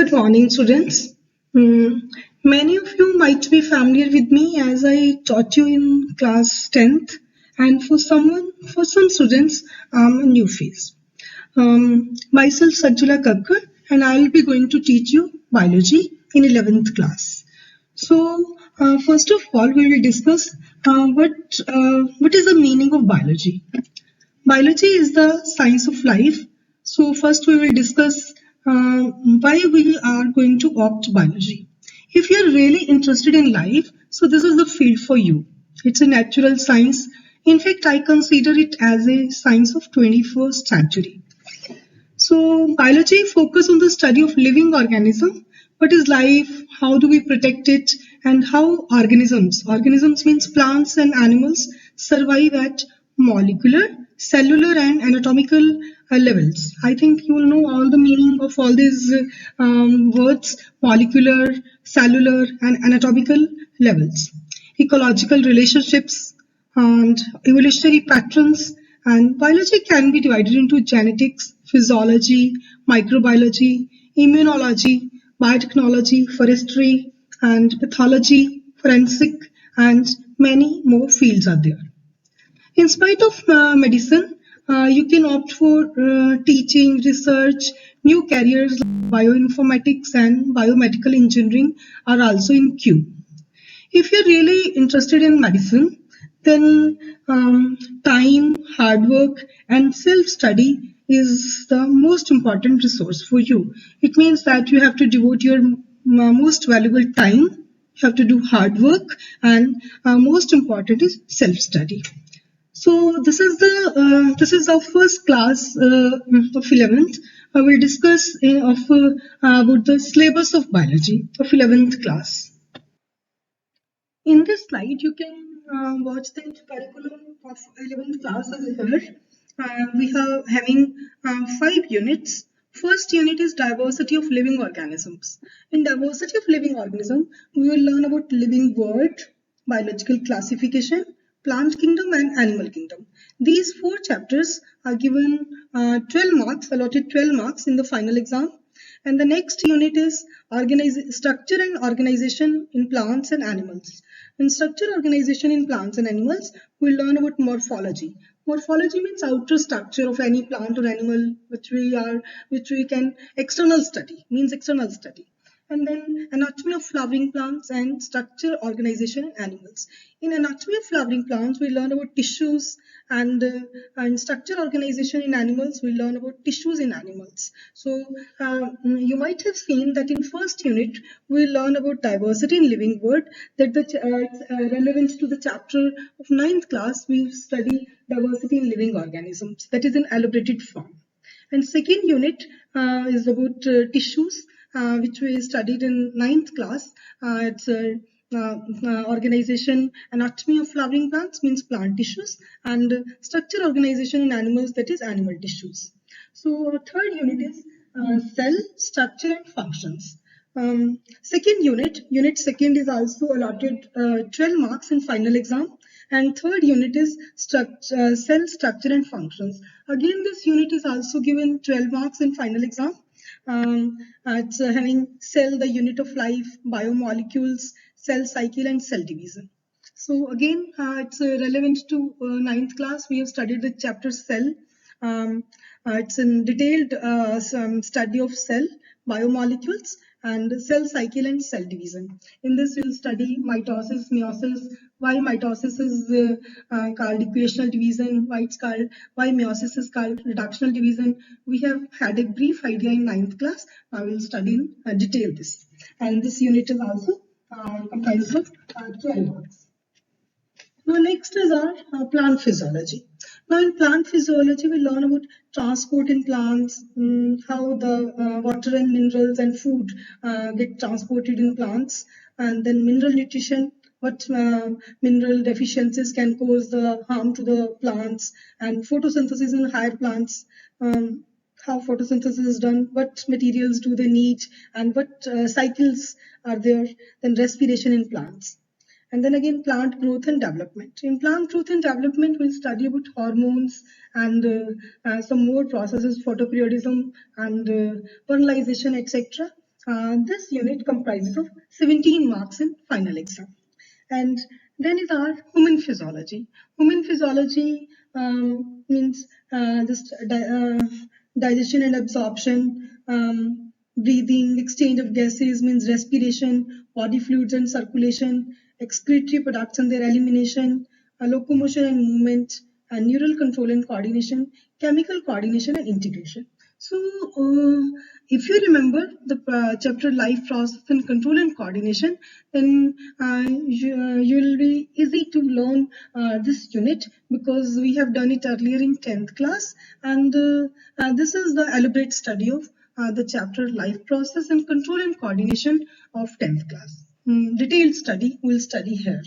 Good morning, students. Hmm, Many of you might be familiar with me as I taught you in class 10th, and for some students, I'm a new face. Myself, Sajjula Kakkar, and I will be going to teach you biology in 11th class. So, first of all, we will discuss what is the meaning of biology. Biology is the science of life. So first we will discuss why we are going to opt biology. If you're really interested in life, so this is the field for you. It's a natural science. In fact, I consider it as a science of 21st century. So biology focus on the study of living organism. What is life? How do we protect it? And how organisms means plants and animals, survive at molecular, cellular, and anatomical levels. I think you will know all the meaning of all these words: molecular, cellular, and anatomical levels. Ecological relationships and evolutionary patterns. And biology can be divided into genetics, physiology, microbiology, immunology, biotechnology, forestry, and pathology, forensic, and many more fields are there. In spite of medicine, you can opt for teaching, research, new careers like bioinformatics and biomedical engineering are also in queue. If you're really interested in medicine, then time, hard work, and self study is the most important resource for you. It means that you have to devote your most valuable time, you have to do hard work, and most important is self study. So this is our first class of 11th. I will discuss about the syllabus of biology of 11th class. In this slide, you can watch the curriculum of 11th class over here. We are having 5 units. First unit is diversity of living organisms. In diversity of living organism, we will learn about living world, biological classification, plant kingdom and animal kingdom. These 4 chapters are given 12 marks, allotted 12 marks in the final exam. And the next unit is structure and organization in plants and animals. In structure organization in plants and animals, we'll learn about morphology. Morphology means outer structure of any plant or animal which we can external study, means external study. And then anatomy of flowering plants and structure organization in animals. In anatomy of flowering plants, we learn about tissues, and structure organization in animals, we learn about tissues in animals. So you might have seen that in first unit, we learn about diversity in living world, that it's relevant to the chapter of 9th class, we study diversity in living organisms, that is in elaborated form. And second unit is about tissues, which we studied in 9th class. It's organization, anatomy of flowering plants means plant tissues, and structure organization in animals, that is animal tissues. So third unit is cell structure and functions. Second unit second is also allotted 12 marks in final exam. And third unit is cell structure and functions. Again, this unit is also given 12 marks in final exam. It's having cell, the unit of life, biomolecules, cell cycle, and cell division. So again, it's relevant to 9th class. We have studied the chapter cell. It's in detailed study of cell, biomolecules, and cell cycle and cell division. In this, we'll study mitosis, meiosis, why mitosis is called equational division, why meiosis is called reductional division. We have had a brief idea in 9th class. I will study in detail this. And this unit is also comprised of 12 marks. Now next is our plant physiology. Now in plant physiology, we learn about transport in plants, how the water and minerals and food get transported in plants, and then mineral nutrition, what mineral deficiencies can cause the harm to the plants, and photosynthesis in higher plants, how photosynthesis is done, what materials do they need, and what cycles are there, then respiration in plants. And then again, plant growth and development. In plant growth and development, we'll study about hormones and some more processes, photoperiodism and vernalization, etc. This unit comprises of 17 marks in final exam. And then is our human physiology. Human physiology means digestion and absorption, breathing, exchange of gases means respiration, body fluids and circulation, excretory products and their elimination, locomotion and movement, neural control and coordination, chemical coordination and integration. So, if you remember the chapter life process and control and coordination, then you'll be easy to learn this unit because we have done it earlier in 10th class, and this is the elaborate study of the chapter life process and control and coordination of 10th class. Detailed study we'll study here.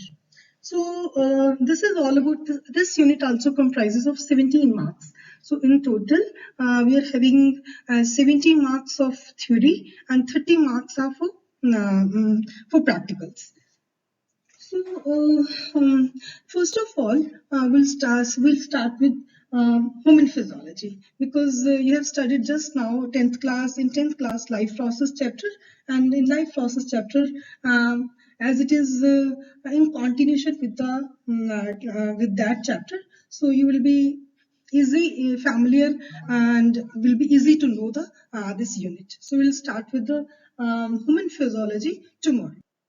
So this is all about this unit also comprises of 17 marks. So in total, we are having 70 marks of theory and 30 marks are for practicals. So first of all, we'll start with human physiology because you have studied just now 10th class in 10th class life process chapter, and in life process chapter, as it is in continuation with the with that chapter, so you will be easy familiar and will be easy to know the this unit. So we'll start with the human physiology tomorrow.